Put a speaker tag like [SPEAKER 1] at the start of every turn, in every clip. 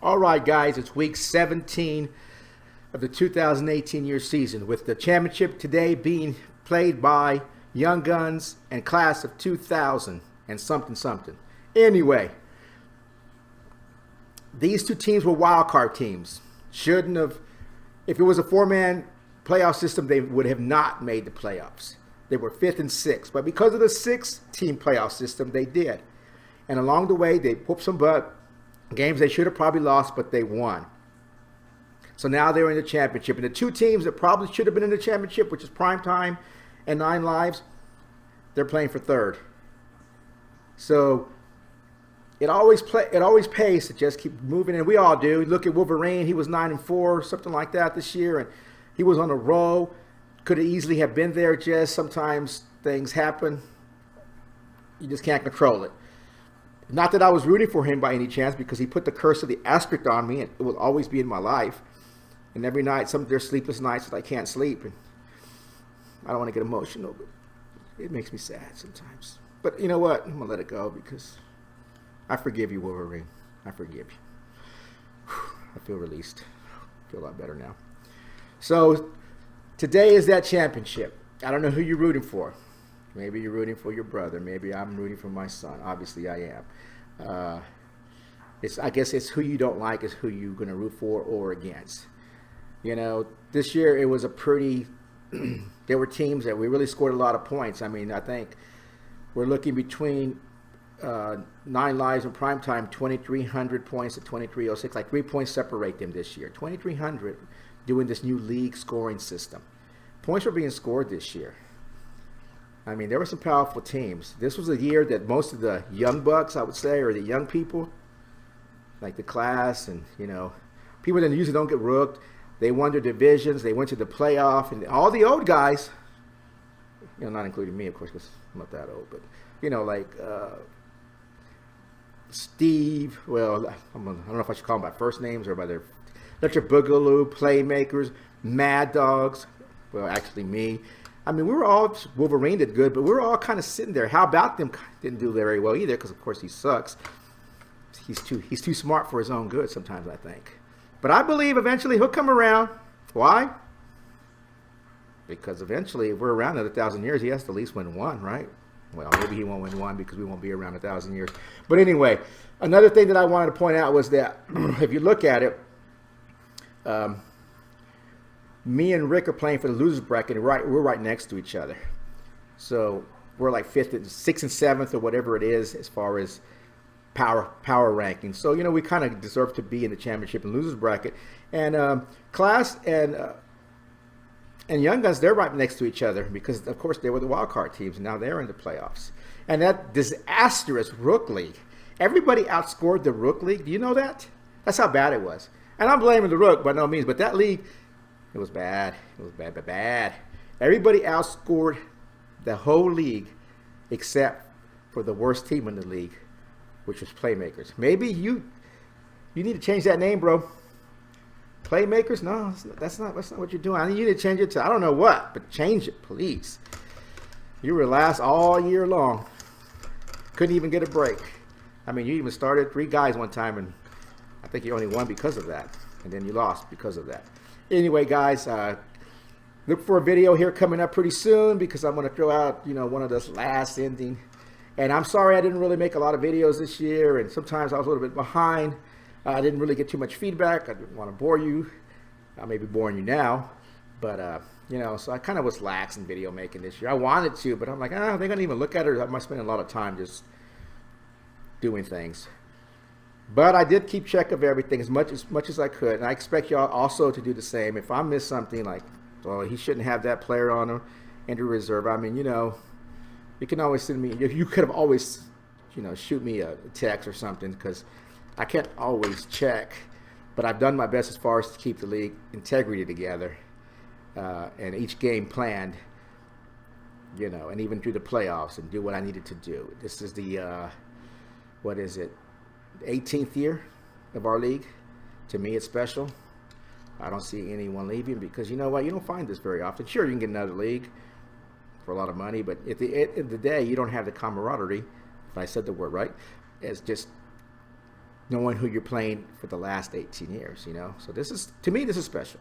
[SPEAKER 1] All right, guys, it's week 17 of the 2018 year season, with the championship today being played by Young Guns and Class of 2000 and something something. Anyway, these two teams were wildcard teams. Shouldn't have, if it was a four-man playoff system, they would have not made the playoffs. They were fifth and sixth, but because of the six-team playoff system, they did. And along the way, they whooped some butt. Games they should have probably lost, but they won. So now they're in the championship. And the two teams that probably should have been in the championship, which is Primetime and Nine Lives, they're playing for third. So it always pays to just keep moving, and we all do. Look at Wolverine; he was 9-4, something like that this year, and he was on a roll. Could have easily have been there. Just sometimes things happen. You just can't control it. Not that I was rooting for him by any chance, because he put the curse of the asterisk on me, and it will always be in my life. And every night, there's sleepless nights that I can't sleep, and I don't want to get emotional, but it makes me sad sometimes. But you know what? I'm gonna let it go, because I forgive you, Wolverine. I forgive you. I feel released. I feel a lot better now. So today is that championship. I don't know who you're rooting for. Maybe you're rooting for your brother. Maybe I'm rooting for my son. Obviously, I am. I guess it's who you don't like is who you're going to root for or against. You know, this year it was a pretty. There were teams that we really scored a lot of points. I mean, I think we're looking between Nine Lives and Primetime, 2,300 points to 2,306. Like 3 points separate them this year. 2,300 doing this new league scoring system. Points were being scored this year. I mean, there were some powerful teams. This was a year that most of the young bucks, I would say, or the young people, like the class and, you know, people that usually don't get rooked, they won their divisions, they went to the playoff, and all the old guys, you know, not including me, of course, because I'm not that old, but, you know, like Steve, well, I don't know if I should call them by first names or by their Electric Boogaloo, Playmakers, Mad Dogs, well, actually me. I mean, we were all, Wolverine did good, but we were all kind of sitting there. How about them didn't do very well either, because of course he sucks. He's too smart for his own good sometimes, I think. But I believe eventually he'll come around. Why? Because eventually, if we're around another 1,000 years, he has to at least win one, right? Well, maybe he won't win one because we won't be around 1,000 years. But anyway, another thing that I wanted to point out was that if you look at it, me and Rick are playing for the losers bracket, and we're right next to each other. So we're like sixth and seventh or whatever it is as far as power rankings. So, you know, we kind of deserve to be in the championship and losers bracket. And Class and Young Guns, they're right next to each other because, of course, they were the wild card teams, and now they're in the playoffs. And that disastrous Rook League, everybody outscored the Rook League. Do you know that? That's how bad it was. And I'm blaming the Rook by no means, but that league, it was bad. It was bad. Everybody outscored the whole league except for the worst team in the league, which was Playmakers. Maybe you need to change that name, bro. Playmakers? No, that's not what you're doing. I need you to change it to, I don't know what, but change it, please. You were last all year long. Couldn't even get a break. I mean, you even started 3 guys one time, and I think you only won because of that. And then you lost because of that. Anyway, guys, look for a video here coming up pretty soon because I'm going to throw out, you know, one of those last ending. And I'm sorry I didn't really make a lot of videos this year, and sometimes I was a little bit behind. I didn't really get too much feedback. I didn't want to bore you. I may be boring you now, but, you know, so I kind of was lax in video making this year. I wanted to, but I'm like, they're going to even look at it. I might spend a lot of time just doing things. But I did keep check of everything as much as I could, and I expect y'all also to do the same. If I miss something like, well, he shouldn't have that player on him into reserve. I mean, you know, you can always send me. You could have always, you know, shoot me a text or something because I can't always check. But I've done my best as far as to keep the league integrity together and each game planned. You know, and even through the playoffs and do what I needed to do. This is the what is it? 18th year of our league. To me, it's special. I don't see anyone leaving because, you know what, you don't find this very often. Sure, you can get another league for a lot of money, but at the end of the day, you don't have the camaraderie, if I said the word right, as just knowing who you're playing for the last 18 years, you know. So this is, to me, this is special.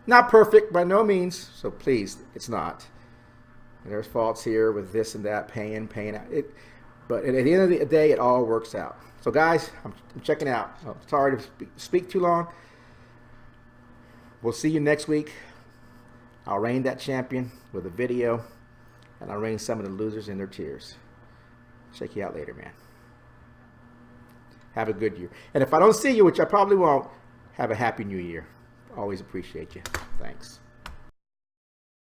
[SPEAKER 1] Not perfect by no means, so please, it's not. And there's faults here with this and that, paying out. But at the end of the day, it all works out. So guys, I'm checking out. I'm sorry to speak too long. We'll see you next week. I'll reign that champion with a video, and I'll reign some of the losers in their tears. Check you out later, man. Have a good year. And if I don't see you, which I probably won't, have a happy new year. Always appreciate you. Thanks.